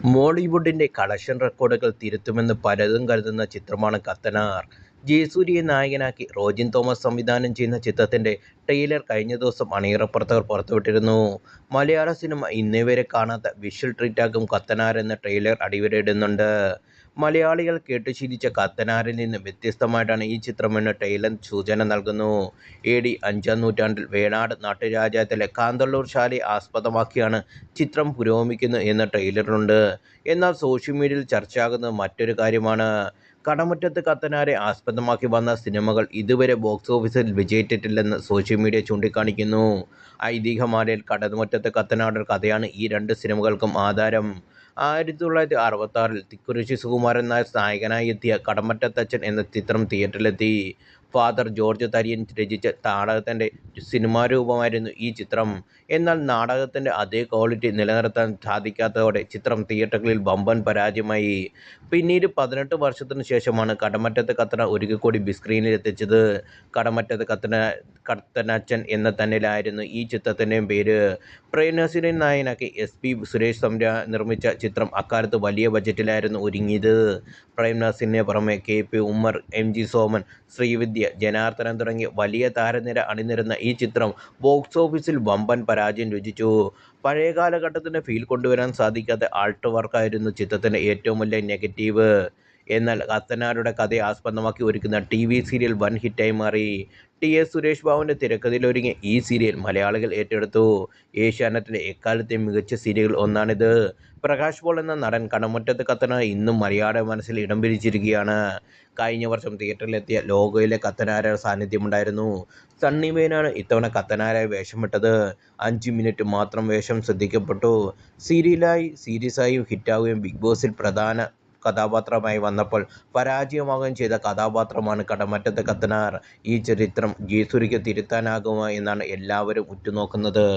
മോളിവുഡിന്റെ collection റെക്കോർഡുകൾ തിരുത്തുമെന്ന് പലരും കരുതുന്ന ചിത്രമാണ് കത്തനാർ. ജയസൂര്യയെ നായകനാക്കി റോജിൻ തോമസ് സംവിധാനം ചെയ്യുന്ന ചിത്രത്തിന്റെ ട്രെയിലർ കഴിഞ്ഞ ദിവസം അണിയറപ്രവർത്തകർ പുറത്തുവിട്ടിരുന്നു. മലയാള സിനിമ ഇന്നേവരെ കാണാത്ത വിഷ്വൽ ട്രീറ്റാകും കത്തനാർ എന്ന ട്രെയിലർ അടിവരയിടുന്നുണ്ട്. മലയാളികൾ കേട്ടുശീലിച്ച കത്തനാരിൽ നിന്ന് വ്യത്യസ്തമായിട്ടാണ് ഈ ചിത്രമെന്ന് ട്രെയിലർ സൂചന നൽകുന്നു. എ.ഡി. 5-ാം നൂറ്റാണ്ടിൽ വേണാട് നാട്ടുരാജ്യത്തിലെ കാന്തളൂർ ശാലയെ ആസ്പദമാക്കിയാണ് ചിത്രം പുരോഗമിക്കുന്നത് എന്ന് ട്രെയിലറിലുണ്ട്. എന്നാൽ സോഷ്യൽ മീഡിയയിൽ ചർച്ചയാകുന്നത് മറ്റൊരു കാര്യമാണ്. കടമറ്റത്ത് കത്തനാരെ ആസ്പദമാക്കി വന്ന സിനിമകൾ ഇതുവരെ ബോക്സ് ഓഫീസിൽ വിജയിച്ചിട്ടില്ലെന്ന് സോഷ്യൽ മീഡിയ ചൂണ്ടിക്കാണിക്കുന്നു. ഐതിഹ്യമാലയിൽ കടമറ്റത്ത് കത്തനാരുടെ കഥയാണ് ഈ രണ്ട് സിനിമകൾക്കും ആധാരം. 1966-ൽ തിക്കുറിശ്ശി സുകുമാരൻ നായർ നായകനായി എത്തിയ കടമറ്റത്തച്ചൻ എന്ന ചിത്രം തിയേറ്ററിലെത്തി. ഫാദർ ജോർജ് തരിയൻ രചിച്ച നാടകത്തിൻ്റെ സിനിമാരൂപമായിരുന്നു ഈ ചിത്രം. എന്നാൽ നാടകത്തിൻ്റെ അതേ ക്വാളിറ്റി നിലനിർത്താൻ സാധിക്കാത്തതോടെ ചിത്രം തിയേറ്ററുകളിൽ വമ്പൻ പരാജയമായി. പിന്നീട് 18 വർഷത്തിനു ശേഷമാണ് കടമറ്റത്ത് കത്തനാർ ഒരിക്കൽ കൂടി ബിഗ് സ്ക്രീനിലെത്തിച്ചത്. കടമറ്റത്ത് കത്തനച്ചൻ എന്ന തന്നെയായിരുന്നു ഈ ചിത്രത്തിൻ്റെയും പേര്. പ്രേം നസീറിനെ നായകനാക്കി SP സുരേഷ് നിർമ്മിച്ച ചിത്രം അക്കാലത്ത് വലിയ ബജറ്റിലായിരുന്നു ഒരുങ്ങിയത്. പ്രേം നസീറിന് പുറമെ KP ഉമ്മർ, MG സോമൻ, ശ്രീവിദ്യ, ജനാർദ്ദനൻ തുടങ്ങിയ വലിയ താരനിര അണിനിരന്ന ഈ ചിത്രം ബോക്സ് ഓഫീസിൽ വമ്പൻ പരാജയം രുചിച്ചു. പഴയ കാലഘട്ടത്തിൻ്റെ ഫീൽ കൊണ്ടുവരാൻ സാധിക്കാത്ത ആർട്ട് വർക്കായിരുന്നു ചിത്രത്തിൻ്റെ ഏറ്റവും വലിയ നെഗറ്റീവ്. എന്നാൽ കത്തനാരുടെ കഥയെ ആസ്പദമാക്കി ഒരുക്കുന്ന TV സീരിയൽ വൻ ഹിറ്റായി മാറി. TS സുരേഷ് ബാബുവിൻ്റെ തിരക്കഥയിലൊരുങ്ങിയ ഈ സീരിയൽ മലയാളികൾ ഏറ്റെടുത്തു. ഏഷ്യാനെറ്റിലെ എക്കാലത്തെയും മികച്ച സീരിയലുകളിൽ ഒന്നാണിത്. പ്രകാശ് പോൾ എന്ന നടൻ കടമറ്റത്ത് കത്തനാർ ഇന്നും മലയാള മനസ്സിൽ ഇടം പിടിച്ചിരിക്കുകയാണ്. കഴിഞ്ഞ വർഷം തിയേറ്ററിലെത്തിയ ലോഗോയിലെ കത്തനാരുടെ സാന്നിധ്യമുണ്ടായിരുന്നു. സണ്ണി വെയിനാണ് ഇത്തവണ കത്തനാരായി വേഷമിട്ടത്. 5 മിനിറ്റ് മാത്രം വേഷം ശ്രദ്ധിക്കപ്പെട്ടു. സീരീസായും ഹിറ്റാവുകയും ബിഗ് ബോസിൽ പ്രധാന കഥാപാത്രമായി വന്നപ്പോൾ പരാജയമാവുകയും ചെയ്ത കഥാപാത്രമാണ് കടമറ്റത്ത് കത്തനാർ. ഈ ചരിത്രം ജയസൂര്യയ്ക്ക് തിരുത്താനാകുമോ എന്നാണ് എല്ലാവരും ഉറ്റുനോക്കുന്നത്.